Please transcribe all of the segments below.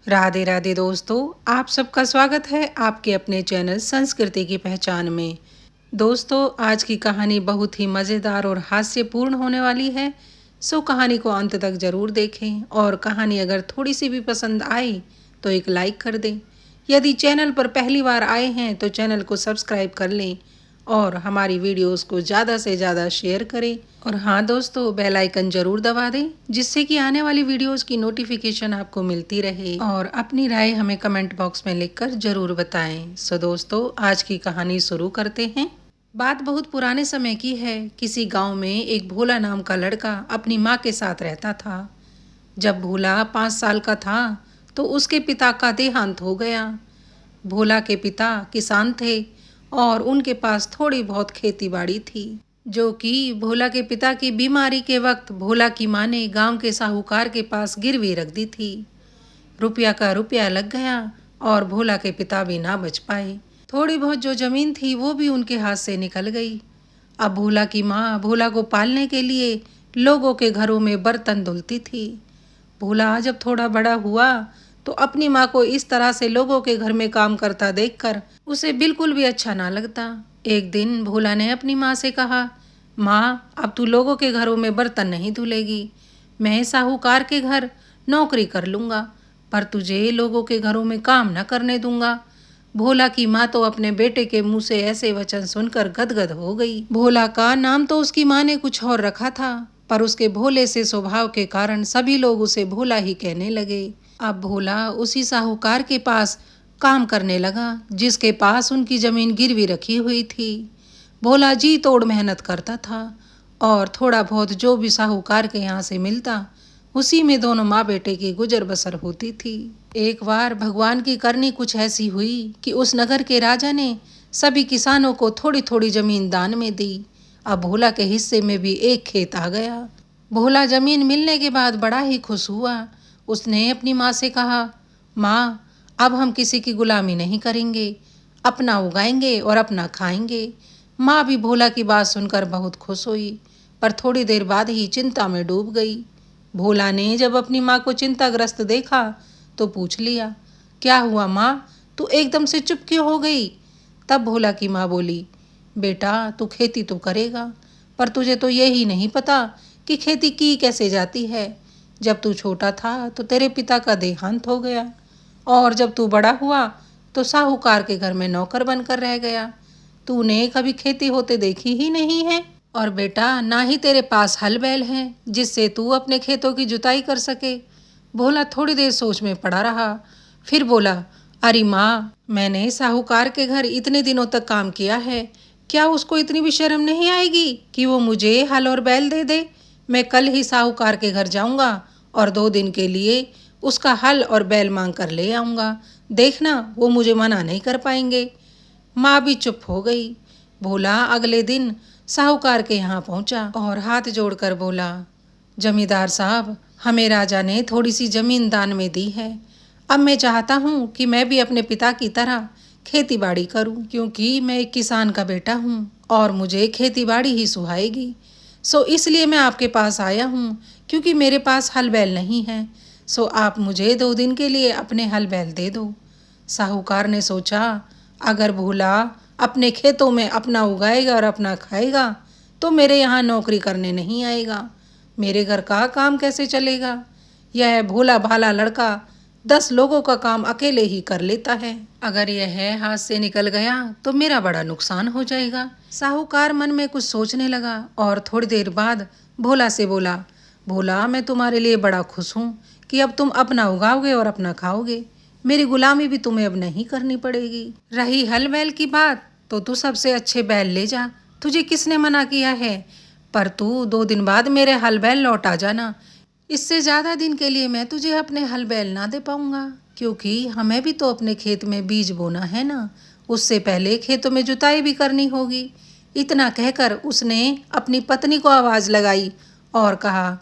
राधे राधे दोस्तों, आप सबका स्वागत है आपके अपने चैनल संस्कृति की पहचान में। दोस्तों, आज की कहानी बहुत ही मज़ेदार और हास्यपूर्ण होने वाली है। सो कहानी को अंत तक ज़रूर देखें और कहानी अगर थोड़ी सी भी पसंद आई तो एक लाइक कर दें। यदि चैनल पर पहली बार आए हैं तो चैनल को सब्सक्राइब कर लें और हमारी वीडियोस को ज़्यादा से ज़्यादा शेयर करें। और हाँ दोस्तों, बेल आइकन ज़रूर दबा दें जिससे कि आने वाली वीडियोस की नोटिफिकेशन आपको मिलती रहे। और अपनी राय हमें कमेंट बॉक्स में लिखकर ज़रूर बताएं। सो दोस्तों, आज की कहानी शुरू करते हैं। बात बहुत पुराने समय की है। किसी गांव में एक भोला नाम का लड़का अपनी माँ के साथ रहता था। जब भोला 5 साल का था तो उसके पिता का देहांत हो गया। भोला के पिता किसान थे और उनके पास थोड़ी बहुत खेती बाड़ी थी, जो कि भोला के पिता की बीमारी के वक्त भोला की माँ ने गांव के साहूकार के पास गिरवी रख दी थी। रुपया का रुपया लग गया और भोला के पिता भी ना बच पाए। थोड़ी बहुत जो जमीन थी वो भी उनके हाथ से निकल गई। अब भोला की माँ भोला को पालने के लिए लोगों के घरों में बर्तन धुलती थी। भोला जब थोड़ा बड़ा हुआ तो अपनी माँ को इस तरह से लोगों के घर में काम करता देखकर उसे बिल्कुल भी अच्छा ना लगता। एक दिन भोला ने अपनी माँ से कहा, माँ, अब तू लोगों के घरों में बर्तन नहीं धुलेगी। मैं साहूकार के घर नौकरी कर लूँगा, पर तुझे लोगों के घरों में काम न करने दूंगा। भोला की माँ तो अपने बेटे के मुंह से ऐसे वचन सुनकर गदगद हो गई। भोला का नाम तो उसकी माँ ने कुछ और रखा था, पर उसके भोले से स्वभाव के कारण सभी लोग उसे भोला ही कहने लगे। अब भोला उसी साहूकार के पास काम करने लगा जिसके पास उनकी जमीन गिरवी रखी हुई थी। भोला जी तोड़ मेहनत करता था और थोड़ा बहुत जो भी साहूकार के यहाँ से मिलता उसी में दोनों माँ बेटे की गुजर बसर होती थी। एक बार भगवान की करनी कुछ ऐसी हुई कि उस नगर के राजा ने सभी किसानों को थोड़ी थोड़ी जमीन दान में दी। अब भोला के हिस्से में भी एक खेत आ गया। भोला जमीन मिलने के बाद बड़ा ही खुश हुआ। उसने अपनी माँ से कहा, माँ, अब हम किसी की गुलामी नहीं करेंगे, अपना उगाएंगे और अपना खाएंगे। माँ भी भोला की बात सुनकर बहुत खुश हुई, पर थोड़ी देर बाद ही चिंता में डूब गई। भोला ने जब अपनी माँ को चिंताग्रस्त देखा तो पूछ लिया, क्या हुआ माँ, तू एकदम से चुप क्यों हो गई? तब भोला की माँ बोली, बेटा, तू खेती तो करेगा, पर तुझे तो यही नहीं पता कि खेती की कैसे जाती है। जब तू छोटा था तो तेरे पिता का देहांत हो गया और जब तू बड़ा हुआ तो साहूकार के घर में नौकर बनकर रह गया। तूने कभी खेती होते देखी ही नहीं है और बेटा, ना ही तेरे पास हल बैल है जिससे तू अपने खेतों की जुताई कर सके। भोला थोड़ी देर सोच में पड़ा रहा, फिर बोला, अरे माँ, मैंने साहूकार के घर इतने दिनों तक काम किया है, क्या उसको इतनी भी शर्म नहीं आएगी कि वो मुझे हल और बैल दे दे? मैं कल ही साहूकार के घर जाऊंगा और 2 दिन के लिए उसका हल और बैल मांग कर ले आऊंगा। देखना, वो मुझे मना नहीं कर पाएंगे। माँ भी चुप हो गई। भोला अगले दिन साहूकार के यहाँ पहुंचा और हाथ जोड़कर बोला, जमींदार साहब, हमें राजा ने थोड़ी सी जमीन दान में दी है। अब मैं चाहता हूँ कि मैं भी अपने पिता की तरह खेती बाड़ी करूँ, क्योंकि मैं एक किसान का बेटा हूँ और मुझे खेती बाड़ी ही सुहाएगी। सो इसलिए मैं आपके पास आया हूँ, क्योंकि मेरे पास हल बैल नहीं है। सो आप मुझे 2 दिन के लिए अपने हल बैल दे दो। साहूकार ने सोचा, अगर भोला अपने खेतों में अपना उगाएगा और अपना खाएगा तो मेरे यहाँ नौकरी करने नहीं आएगा। मेरे घर का काम कैसे चलेगा? यह भोला भाला लड़का 10 लोगों का काम अकेले ही कर लेता है। अगर यह हाथ से निकल गया तो मेरा बड़ा नुकसान हो जाएगा। साहूकार मन में कुछ सोचने लगा और थोड़ी देर बाद भोला से बोला, भोला, मैं तुम्हारे लिए बड़ा खुश हूँ कि अब तुम अपना उगाओगे और अपना खाओगे। मेरी गुलामी भी तुम्हें अब नहीं करनी पड़ेगी। रही हल बैल की बात, तो तू सबसे अच्छे बैल ले जा, तुझे किसने मना किया है? पर तू 2 दिन बाद मेरे हल बैल लौटा जाना। इससे ज़्यादा दिन के लिए मैं तुझे अपने हल बैल ना दे पाऊंगा, क्योंकि हमें भी तो अपने खेत में बीज बोना है ना। उससे पहले खेतों में जुताई भी करनी होगी। इतना कहकर उसने अपनी पत्नी को आवाज़ लगाई और कहा,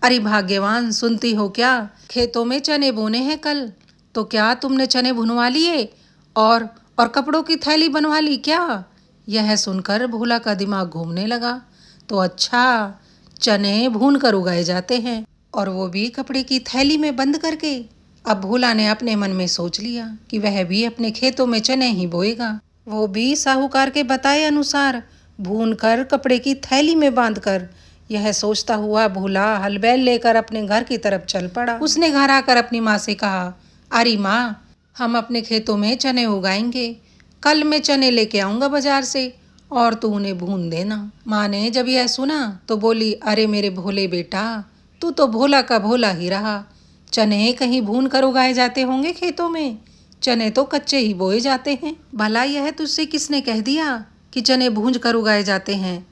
अरे भाग्यवान, सुनती हो क्या? खेतों में चने बोने हैं कल, तो क्या तुमने चने भुनवा लिए और कपड़ों की थैली बनवा ली क्या? यह सुनकर भोला का दिमाग घूमने लगा। तो अच्छा, चने भून कर उगाए जाते हैं और वो भी कपड़े की थैली में बंद करके। अब भोला ने अपने मन में सोच लिया कि वह भी अपने खेतों में चने ही बोएगा। वो भी साहूकार के बताए अनुसार भून कर कपड़े की थैली में बांधकर यह सोचता हुआ भोला हल बैल लेकर अपने घर की तरफ चल पड़ा। उसने घर आकर अपनी माँ से कहा, अरे माँ, हम अपने खेतों में चने उगाएंगे। कल मैं चने लेके आऊंगा बाजार से और तू उन्हें भून देना। माँ ने जब यह सुना तो बोली, अरे मेरे भोले बेटा, तू तो भोला का भोला ही रहा। चने कहीं भून कर उगाए जाते होंगे खेतों में? चने तो कच्चे ही बोए जाते हैं। भला यह तुझसे किसने कह दिया कि चने भूंज कर उगाए जाते हैं?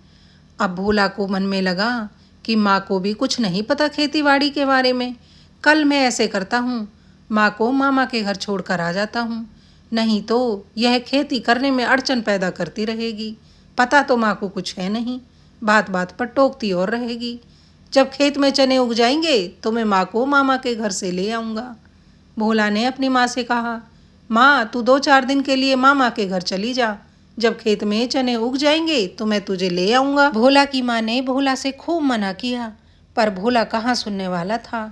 अब भोला को मन में लगा कि माँ को भी कुछ नहीं पता खेतीबाड़ी के बारे में। कल मैं ऐसे करता हूँ, माँ को मामा के घर छोड़कर आ जाता हूँ, नहीं तो यह खेती करने में अड़चन पैदा करती रहेगी। पता तो माँ को कुछ है नहीं, बात बात पर टोकती और रहेगी। जब खेत में चने उग जाएंगे तो मैं माँ को मामा के घर से ले आऊँगा। भोला ने अपनी माँ से कहा, माँ तू 2-4 दिन के लिए मामा के घर चली जा। जब खेत में चने उग जाएंगे तो मैं तुझे ले आऊँगा। भोला की माँ ने भोला से खूब मना किया, पर भोला कहाँ सुनने वाला था।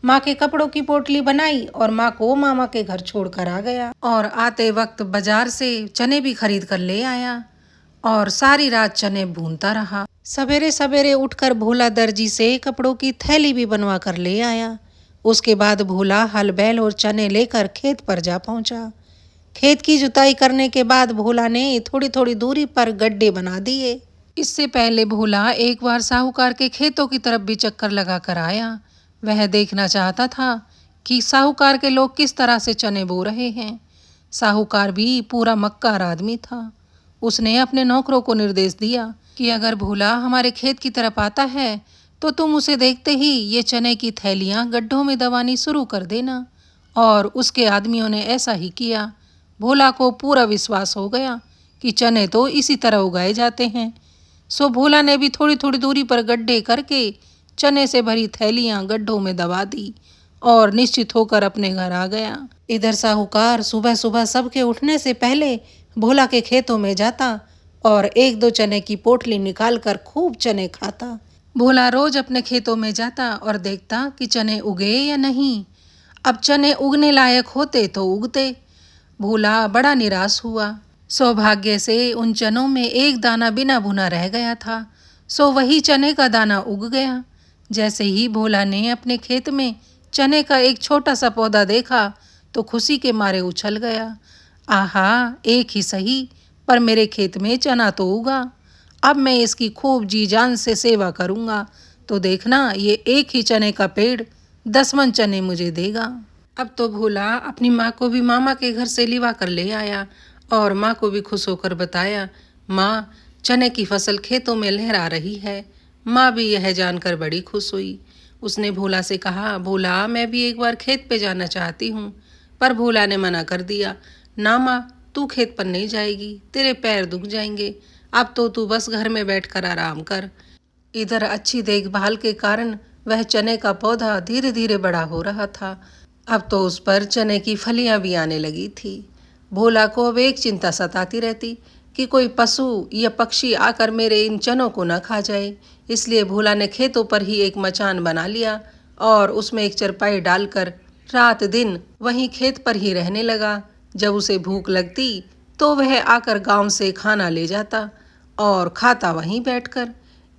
माँ के कपड़ों की पोटली बनाई और माँ को मामा के घर छोड़कर आ गया और आते वक्त बाजार से चने भी खरीद कर ले आया और सारी रात चने भूनता रहा। सवेरे सवेरे उठकर भोला दर्जी से कपड़ों की थैली भी बनवा कर ले आया। उसके बाद भोला हल बैल और चने लेकर खेत पर जा पहुंचा। खेत की जुताई करने के बाद भोला ने थोड़ी थोड़ी दूरी पर गड्ढे बना दिए। इससे पहले भोला एक बार साहूकार के खेतों की तरफ भी चक्कर लगा कर आया। वह देखना चाहता था कि साहूकार के लोग किस तरह से चने बो रहे हैं। साहूकार भी पूरा मक्कार आदमी था। उसने अपने नौकरों को निर्देश दिया कि अगर भोला हमारे खेत की तरफ आता है तो तुम उसे देखते ही ये चने की थैलियां गड्ढों में दबानी शुरू कर देना। और उसके आदमियों ने ऐसा ही किया। भोला को पूरा विश्वास हो गया कि चने तो इसी तरह उगाए जाते हैं। सो भोला ने भी थोड़ी थोड़ी दूरी पर गड्ढे करके चने से भरी थैलियां गड्ढों में दबा दी और निश्चित होकर अपने घर आ गया। इधर साहूकार सुबह सुबह सबके उठने से पहले भोला के खेतों में जाता और 1-2 चने की पोटली निकालकर खूब चने खाता। भोला रोज अपने खेतों में जाता और देखता कि चने उगे या नहीं। अब चने उगने लायक होते तो उगते। भोला बड़ा निराश हुआ। सौभाग्य से उन चनों में एक दाना बिना भुना रह गया था, सो वही चने का दाना उग गया। जैसे ही भोला ने अपने खेत में चने का एक छोटा सा पौधा देखा तो खुशी के मारे उछल गया। आहा, एक ही सही, पर मेरे खेत में चना तो उगा। अब मैं इसकी खूब जी जान से सेवा करूँगा तो देखना ये एक ही चने का पेड़ 10 मन चने मुझे देगा। अब तो भोला अपनी माँ को भी मामा के घर से लिवा कर ले आया और माँ को भी खुश होकर बताया, माँ चने की फसल खेतों में लहरा रही है। माँ भी यह जानकर बड़ी खुश हुई। उसने भोला से कहा, भोला मैं भी एक बार खेत पे जाना चाहती हूँ। पर भोला ने मना कर दिया, ना माँ, तू खेत पर नहीं जाएगी, तेरे पैर दुख जाएंगे। अब तो तू बस घर में बैठकर आराम कर। इधर अच्छी देखभाल के कारण वह चने का पौधा धीरे धीरे बड़ा हो रहा था। अब तो उस पर चने की फलियां भी आने लगी थी। भोला को अब एक चिंता सताती रहती कि कोई पशु या पक्षी आकर मेरे इन चनों को न खा जाए। इसलिए भोला ने खेतों पर ही एक मचान बना लिया और उसमें एक चरपाई डालकर रात दिन वहीं खेत पर ही रहने लगा। जब उसे भूख लगती तो वह आकर गांव से खाना ले जाता और खाता वहीं बैठकर।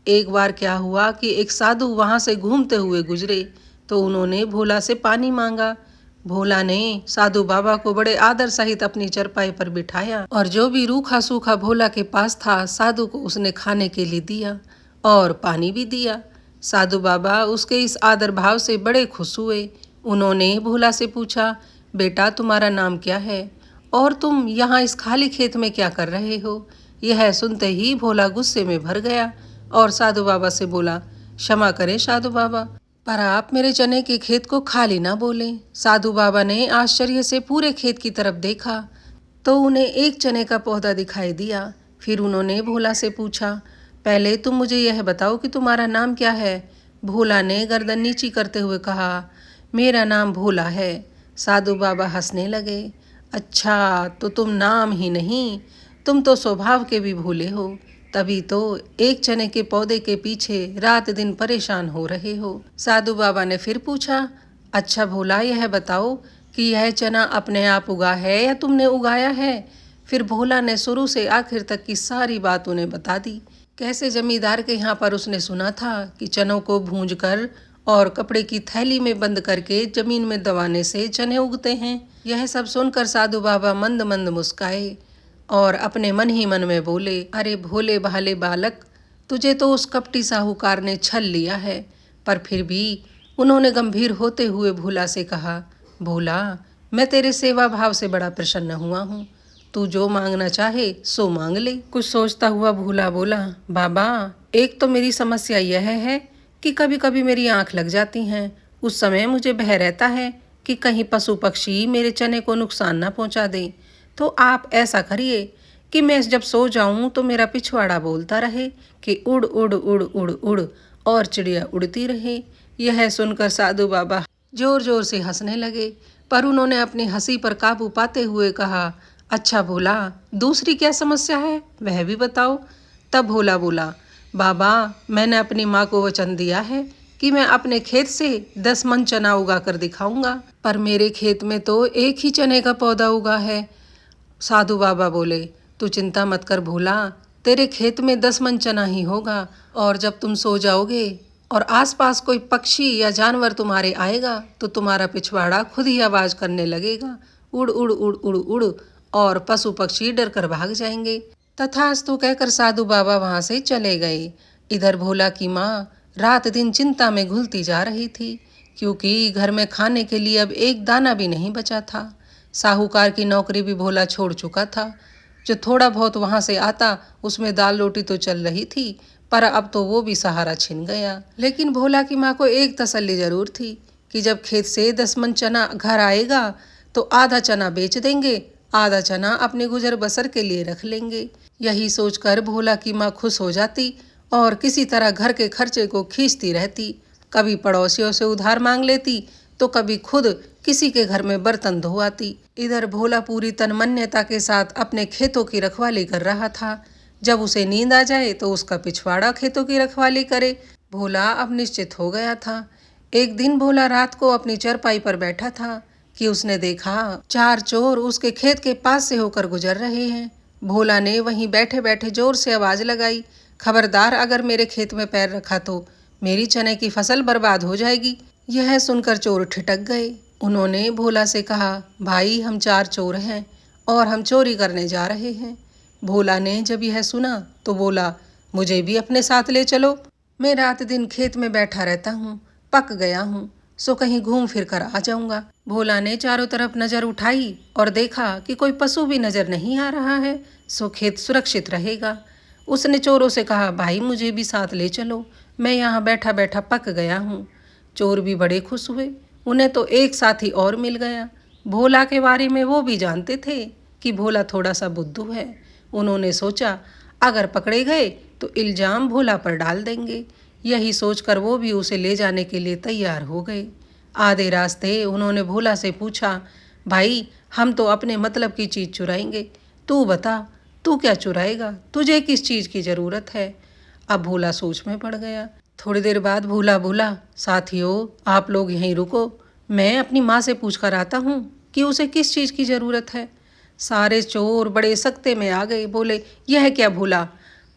एक बार क्या हुआ कि एक साधु वहां से घूमते हुए गुजरे तो उन्होंने भोला से पानी मांगा। भोला ने साधु बाबा को बड़े आदर सहित अपनी चरपाई पर बिठाया और जो भी रूखा सूखा भोला के पास था साधु को उसने खाने के लिए दिया और पानी भी दिया। साधु बाबा उसके इस आदर भाव से बड़े खुश हुए। उन्होंने भोला से पूछा, बेटा तुम्हारा नाम क्या है और तुम यहाँ इस खाली खेत में क्या कर रहे हो? यह सुनते ही भोला गुस्से में भर गया और साधु बाबा से बोला, क्षमा करें साधु बाबा, पर आप मेरे चने के खेत को खाली ना बोलें। साधु बाबा ने आश्चर्य से पूरे खेत की तरफ देखा तो उन्हें एक चने का पौधा दिखाई दिया। फिर उन्होंने भोला से पूछा, पहले तुम मुझे यह बताओ कि तुम्हारा नाम क्या है? भोला ने गर्दन नीची करते हुए कहा, मेरा नाम भोला है। साधु बाबा हंसने लगे, अच्छा तो तुम नाम ही नहीं, तुम तो स्वभाव के भी भोले हो, तभी तो एक चने के पौधे के पीछे रात दिन परेशान हो रहे हो। साधु बाबा ने फिर पूछा, अच्छा भोला, यह बताओ कि यह चना अपने आप उगा है या तुमने उगाया है? फिर भोला ने शुरू से आखिर तक की सारी बात उन्हें बता दी। कैसे जमींदार के यहाँ पर उसने सुना था कि चनों को भूंज कर और कपड़े की थैली में बंद करके जमीन में दबाने से चने उगते हैं। यह सब सुनकर साधु बाबा मंद मंद मुस्काए और अपने मन ही मन में बोले, अरे भोले भाले बालक, तुझे तो उस कपटी साहूकार ने छल लिया है। पर फिर भी उन्होंने गंभीर होते हुए भोला से कहा, भोला, मैं तेरे सेवा भाव से बड़ा प्रसन्न हुआ हूँ। तू जो मांगना चाहे सो मांग ले। कुछ सोचता हुआ भोला बोला, बाबा, एक तो मेरी समस्या यह है कि कभी कभी मेरी आंख लग जाती हैं। उस समय मुझे भय रहता है कि कहीं पशु पक्षी मेरे चने को नुकसान ना पहुंचा दें। तो आप ऐसा करिए कि मैं जब सो जाऊं तो मेरा पिछवाड़ा बोलता रहे कि उड़ उड़ उड़ उड़ उड़, और चिड़िया उड़ती रहे। यह सुनकर साधु बाबा जोर जोर से हंसने लगे, पर उन्होंने अपनी हंसी पर काबू पाते हुए कहा, अच्छा भोला, दूसरी क्या समस्या है वह भी बताओ। तब भोला बोला, बाबा, मैंने अपनी माँ को वचन दिया है कि मैं अपने खेत से 10 मन चना उगा कर दिखाऊंगा, पर मेरे खेत में तो एक ही चने का पौधा उगा है। साधु बाबा बोले, तू चिंता मत कर भोला, तेरे खेत में 10 मन चना ही होगा, और जब तुम सो जाओगे और आसपास कोई पक्षी या जानवर तुम्हारे आएगा तो तुम्हारा पिछवाड़ा खुद ही आवाज करने लगेगा, उड़ उड़ उड़ उड़ उड़, और पशु पक्षी डर कर भाग जाएंगे। तथास्तु कहकर साधु बाबा वहां से चले गए। इधर भोला की माँ रात दिन चिंता में घुलती जा रही थी, क्योंकि घर में खाने के लिए अब एक दाना भी नहीं बचा था। साहूकार की नौकरी भी भोला छोड़ चुका था। जो थोड़ा बहुत वहां से आता उसमें दाल रोटी तो चल रही थी, पर अब तो वो भी सहारा छिन गया। लेकिन भोला की माँ को एक तसल्ली जरूर थी कि जब खेत से 10 मन चना घर आएगा तो आधा चना बेच देंगे, आधा चना अपने गुजर बसर के लिए रख लेंगे। यही सोचकर भोला की माँ खुश हो जाती और किसी तरह घर के खर्चे को खींचती रहती। कभी पड़ोसियों से उधार मांग लेती तो कभी खुद किसी के घर में बर्तन धोआती। इधर भोला पूरी तन्मन्यता के साथ अपने खेतों की रखवाली कर रहा था। जब उसे नींद आ जाए तो उसका पिछवाड़ा खेतों की रखवाली करे। भोला अब निश्चित हो गया था। एक दिन भोला रात को अपनी चरपाई पर बैठा था कि उसने देखा 4 चोर उसके खेत के पास से होकर गुजर रहे हैं। भोला ने वहीं बैठे बैठे जोर से आवाज लगाई, खबरदार, अगर मेरे खेत में पैर रखा तो मेरी चने की फसल बर्बाद हो जाएगी। यह सुनकर चोर ठिठक गए। उन्होंने भोला से कहा, भाई, हम 4 चोर हैं और हम चोरी करने जा रहे हैं। भोला ने जब यह सुना तो बोला, मुझे भी अपने साथ ले चलो। मैं रात दिन खेत में बैठा रहता हूँ, पक गया हूँ, सो कहीं घूम फिर कर आ जाऊंगा। भोला ने चारों तरफ नजर उठाई और देखा कि कोई पशु भी नजर नहीं आ रहा है, सो खेत सुरक्षित रहेगा। उसने चोरों से कहा, भाई, मुझे भी साथ ले चलो, मैं यहाँ बैठा बैठा पक गया हूँ। चोर भी बड़े खुश हुए, उन्हें तो एक साथी और मिल गया। भोला के बारे में वो भी जानते थे कि भोला थोड़ा सा बुद्धू है। उन्होंने सोचा, अगर पकड़े गए तो इल्जाम भोला पर डाल देंगे। यही सोचकर वो भी उसे ले जाने के लिए तैयार हो गए। आधे रास्ते उन्होंने भोला से पूछा, भाई, हम तो अपने मतलब की चीज़ चुराएंगे, तू बता, तू क्या चुराएगा, तुझे किस चीज़ की ज़रूरत है। अब भोला सोच में पड़ गया। थोड़ी देर बाद भोला बोला, साथियों, आप लोग यहीं रुको, मैं अपनी माँ से पूछ कर आता हूँ कि उसे किस चीज़ की ज़रूरत है। सारे चोर बड़े सख्ते में आ गए, बोले, यह क्या भोला।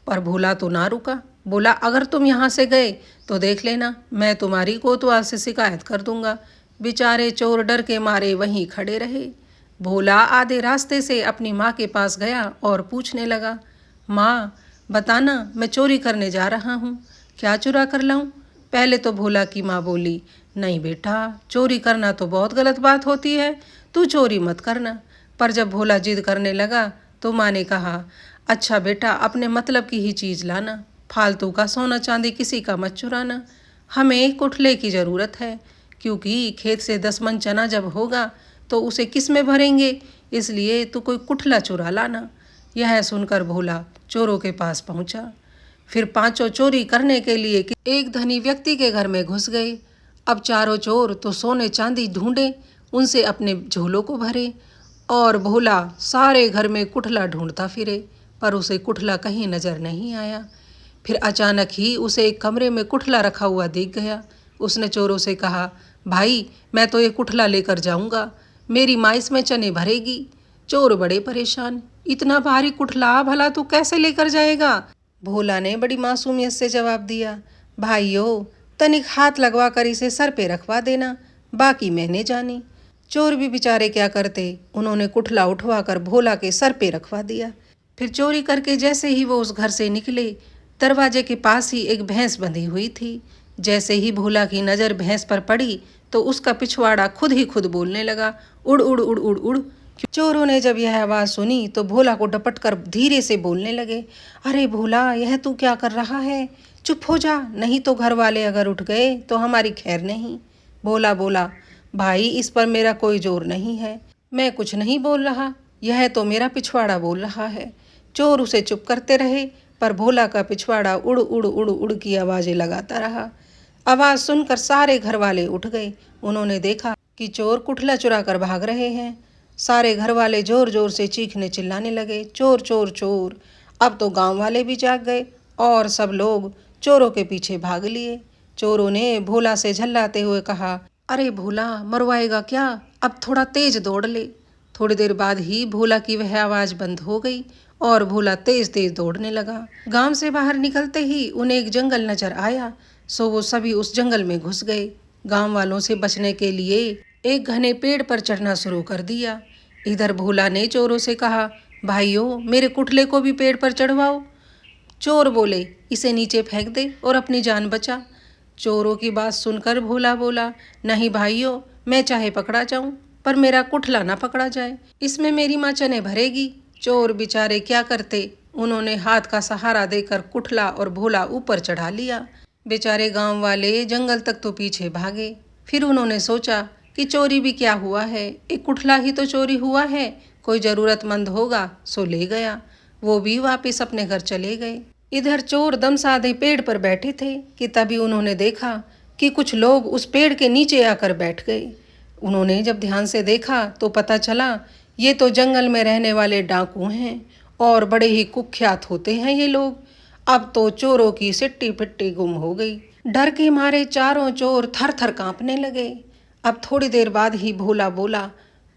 पर भोला तो ना रुका, बोला, अगर तुम यहाँ से गए तो देख लेना, मैं तुम्हारी कोतवाल से शिकायत कर दूंगा। बेचारे चोर डर के मारे वहीं खड़े रहे। भोला आधे रास्ते से अपनी माँ के पास गया और पूछने लगा, माँ, बताना, मैं चोरी करने जा रहा हूँ, क्या चुरा कर लाऊं। पहले तो भोला की माँ बोली, नहीं बेटा, चोरी करना तो बहुत गलत बात होती है, तू चोरी मत करना। पर जब भोला जिद करने लगा तो माँ ने कहा, अच्छा बेटा, अपने मतलब की ही चीज़ लाना, फालतू का सोना चांदी किसी का मत चुराना। हमें कुठले की ज़रूरत है, क्योंकि खेत से 10 मन चना जब होगा तो उसे किस में भरेंगे, इसलिए तू कोई कुठला चुरा लाना। यह सुनकर भोला चोरों के पास पहुंचा। फिर पांचों चोरी करने के लिए एक धनी व्यक्ति के घर में घुस गए। अब चारों चोर तो सोने चांदी ढूंढे, उनसे अपने झोलों को भरे, और भोला सारे घर में कुठला ढूंढता फिरे, पर उसे कुठला कहीं नजर नहीं आया। फिर अचानक ही उसे एक कमरे में कुठला रखा हुआ दिख गया। उसने चोरों से कहा, भाई मैं तो ये कुठला लेकर जाऊंगा, मेरी माँ इसमें चने भरेगी। चोर बड़े परेशान, इतना भारी कुठला भला तू कैसे लेकर जाएगा? भोला ने बड़ी मासूमियत से जवाब दिया, भाइयों तनिक हाथ लगवा कर इसे सर पे रखवा देना, बाकी मैंने जानी। चोर भी बेचारे क्या करते, उन्होंने कुठला उठवा कर भोला के सर पे रखवा दिया। फिर चोरी करके जैसे ही वो उस घर से निकले, दरवाजे के पास ही एक भैंस बंधी हुई थी। जैसे ही भोला की नज़र भैंस पर पड़ी तो उसका पिछवाड़ा खुद ही खुद बोलने लगा, उड़ उड़ उड़ उड़ उड़। चोरों ने जब यह आवाज़ सुनी तो भोला को डपट कर धीरे से बोलने लगे, अरे भोला यह तू क्या कर रहा है? चुप हो जा, नहीं तो घर वाले अगर उठ गए तो हमारी खैर नहीं। भोला बोला, भाई इस पर मेरा कोई जोर नहीं है, मैं कुछ नहीं बोल रहा, यह तो मेरा पिछवाड़ा बोल रहा है। चोर उसे चुप करते रहे, पर भोला का पिछवाड़ा उड़ उड़ उड़ उड़ की आवाज़ें लगाता रहा। आवाज़ सुनकर सारे घर वाले उठ गए। उन्होंने देखा कि चोर कुठला चुरा कर भाग रहे हैं। सारे घर वाले जोर जोर से चीखने चिल्लाने लगे, चोर चोर चोर। अब तो गांव वाले भी जाग गए और सब लोग चोरों के पीछे भाग लिए। चोरों ने भोला से झल्लाते हुए कहा, अरे भोला मरवाएगा क्या, अब थोड़ा तेज दौड़ ले। थोड़ी देर बाद ही भोला की वह आवाज़ बंद हो गई और भोला तेज तेज दौड़ने लगा। गांव से बाहर निकलते ही उन्हें एक जंगल नजर आया, सो वो सभी उस जंगल में घुस गए। गांव वालों से बचने के लिए एक घने पेड़ पर चढ़ना शुरू कर दिया। इधर भोला ने चोरों से कहा, भाइयों मेरे कुठले को भी पेड़ पर चढ़वाओ। चोर बोले, इसे नीचे फेंक दे और अपनी जान बचा। चोरों की बात सुनकर भोला बोला, नहीं भाइयों, मैं चाहे पकड़ा जाऊं पर मेरा कुठला ना पकड़ा जाए, इसमें मेरी माँ चने भरेगी। चोर बेचारे क्या करते, उन्होंने हाथ का सहारा देकर कुठला और भोला ऊपर चढ़ा लिया। बेचारे गांव वाले जंगल तक तो पीछे भागे। फिर उन्होंने सोचा कि चोरी भी क्या हुआ है, एक कुठला ही तो चोरी हुआ है, कोई ज़रूरतमंद होगा सो ले गया। वो भी वापस अपने घर चले गए। इधर चोर दम साधे पेड़ पर बैठे थे कि तभी उन्होंने देखा कि कुछ लोग उस पेड़ के नीचे आकर बैठ गए। उन्होंने जब ध्यान से देखा तो पता चला ये तो जंगल में रहने वाले डाकू हैं और बड़े ही कुख्यात होते हैं ये लोग। अब तो चोरों की सिट्टी पिट्टी गुम हो गई। डर के मारे चारों चोर थर थर कांपने लगे। अब थोड़ी देर बाद ही भोला बोला,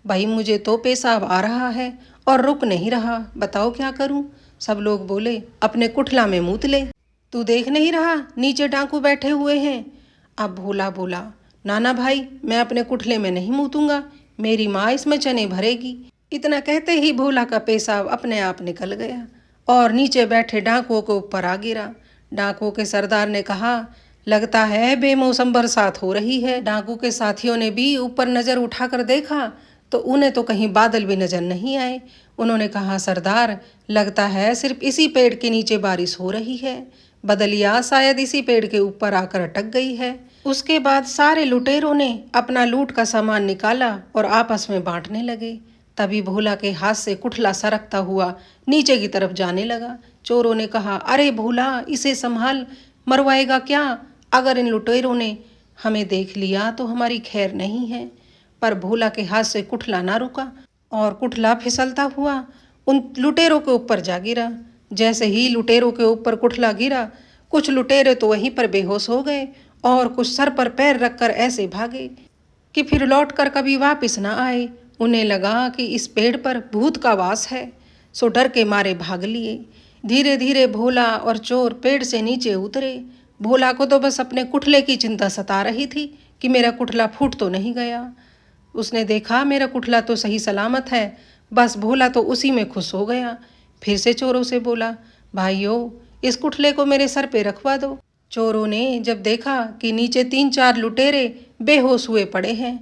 भाई मुझे तो पेशाब आ रहा है और रुक नहीं रहा, बताओ क्या करूं? सब लोग बोले, अपने कुठला में मूत ले, तू देख नहीं रहा नीचे डाकू बैठे हुए हैं। अब भोला बोला, नाना भाई मैं अपने कुठले में नहीं मूतूंगा, मेरी माँ इसमें चने भरेगी। इतना कहते ही भोला का पेशाब अपने आप निकल गया और नीचे बैठे डाकुओं के ऊपर आ गिरा। डाकुओं के सरदार ने कहा, लगता है बेमौसम बरसात हो रही है। डाकू के साथियों ने भी ऊपर नज़र उठाकर देखा तो उन्हें तो कहीं बादल भी नजर नहीं आए। उन्होंने कहा, सरदार लगता है सिर्फ इसी पेड़ के नीचे बारिश हो रही है, बदलिया शायद इसी पेड़ के ऊपर आकर अटक गई है। उसके बाद सारे लुटेरों ने अपना लूट का सामान निकाला और आपस में बांटने लगे। तभी भोला के हाथ से कुठला सरकता हुआ नीचे की तरफ जाने लगा। चोरों ने कहा, अरे भोला इसे संभाल, मरवाएगा क्या? अगर इन लुटेरों ने हमें देख लिया तो हमारी खैर नहीं है। पर भोला के हाथ से कुठला ना रुका और कुठला फिसलता हुआ उन लुटेरों के ऊपर जा गिरा। जैसे ही लुटेरों के ऊपर कुठला गिरा, कुछ लुटेरे तो वहीं पर बेहोश हो गए और कुछ सर पर पैर रखकर ऐसे भागे कि फिर लौटकर कभी वापस ना आए। उन्हें लगा कि इस पेड़ पर भूत का वास है, सो डर के मारे भाग लिए। धीरे धीरे भोला और चोर पेड़ से नीचे उतरे। भोला को तो बस अपने कुठले की चिंता सता रही थी कि मेरा कुठला फूट तो नहीं गया। उसने देखा मेरा कुठला तो सही सलामत है, बस भोला तो उसी में खुश हो गया। फिर से चोरों से बोला, भाइयों इस कुठले को मेरे सर पे रखवा दो। चोरों ने जब देखा कि नीचे 3-4 लुटेरे बेहोश हुए पड़े हैं,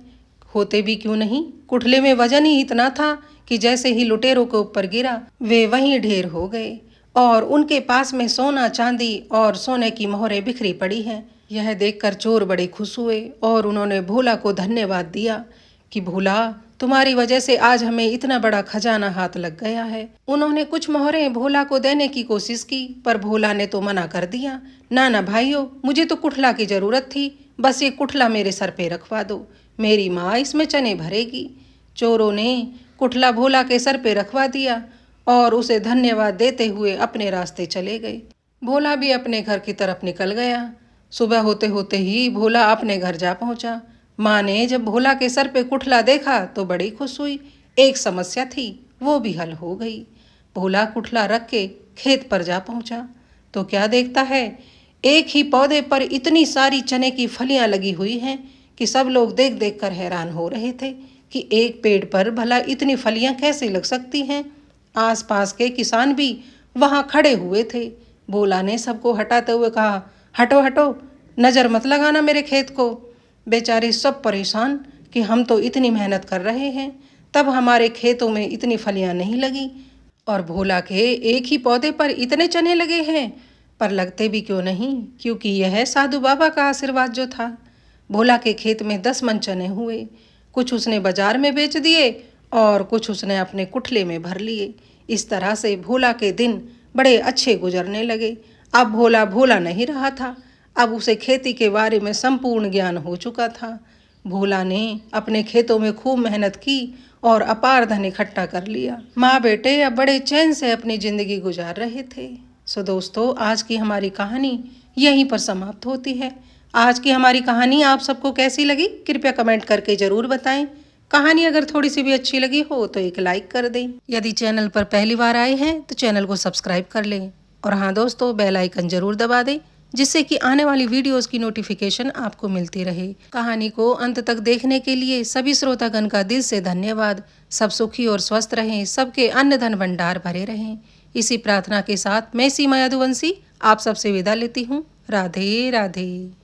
होते भी क्यों नहीं, कुठले में वजन ही इतना था कि जैसे ही लुटेरों के ऊपर गिरा वे वहीं ढेर हो गए और उनके पास में सोना चांदी और सोने की मोहरें बिखरी पड़ी हैं। यह देखकर चोर बड़े खुश हुए और उन्होंने भोला को धन्यवाद दिया कि भोला तुम्हारी वजह से आज हमें इतना बड़ा खजाना हाथ लग गया है। उन्होंने कुछ मोहरें भोला को देने की कोशिश की पर भोला ने तो मना कर दिया, ना ना भाइयों मुझे तो कुठला की जरूरत थी, बस ये कुठला मेरे सर पे रखवा दो, मेरी माँ इसमें चने भरेगी। चोरों ने कुठला भोला के सर पे रखवा दिया और उसे धन्यवाद देते हुए अपने रास्ते चले गए। भोला भी अपने घर की तरफ निकल गया। सुबह होते होते ही भोला अपने घर जा पहुंचा। माँ ने जब भोला के सर पे कुठला देखा तो बड़ी खुश हुई। एक समस्या थी, वो भी हल हो गई। भोला कुठला रख के खेत पर जा पहुंचा तो क्या देखता है, एक ही पौधे पर इतनी सारी चने की फलियां लगी हुई हैं कि सब लोग देख देख कर हैरान हो रहे थे कि एक पेड़ पर भला इतनी फलियां कैसे लग सकती हैं। आसपास के किसान भी वहां खड़े हुए थे। भोला ने सबको हटाते हुए कहा, हटो हटो, नज़र मत लगाना मेरे खेत को। बेचारे सब परेशान कि हम तो इतनी मेहनत कर रहे हैं, तब हमारे खेतों में इतनी फलियां नहीं लगी और भोला के एक ही पौधे पर इतने चने लगे हैं। पर लगते भी क्यों नहीं, क्योंकि यह साधु बाबा का आशीर्वाद जो था। भोला के खेत में 10 मन चने हुए। कुछ उसने बाजार में बेच दिए और कुछ उसने अपने कुठले में भर लिए। इस तरह से भोला के दिन बड़े अच्छे गुजरने लगे। अब भोला भोला नहीं रहा था, अब उसे खेती के बारे में संपूर्ण ज्ञान हो चुका था। भोला ने अपने खेतों में खूब मेहनत की और अपार धन इकट्ठा कर लिया। माँ बेटे अब बड़े चैन से अपनी जिंदगी गुजार रहे थे। सो दोस्तों, आज की हमारी कहानी यहीं पर समाप्त होती है। आज की हमारी कहानी आप सबको कैसी लगी, कृपया कमेंट करके ज़रूर बताएं। कहानी अगर थोड़ी सी भी अच्छी लगी हो तो एक लाइक कर दें। यदि चैनल पर पहली बार आए हैं तो चैनल को सब्सक्राइब कर लें। और हाँ दोस्तों, बेल आइकन ज़रूर दबा दें जिससे कि आने वाली वीडियोस की नोटिफिकेशन आपको मिलती रहे। कहानी को अंत तक देखने के लिए सभी श्रोतागण का दिल से धन्यवाद। सब सुखी और स्वस्थ रहें, सबके अन्न धन भंडार भरे रहें। इसी प्रार्थना के साथ मैं सीमा यदुवंशी आप सबसे विदा लेती हूँ। राधे राधे।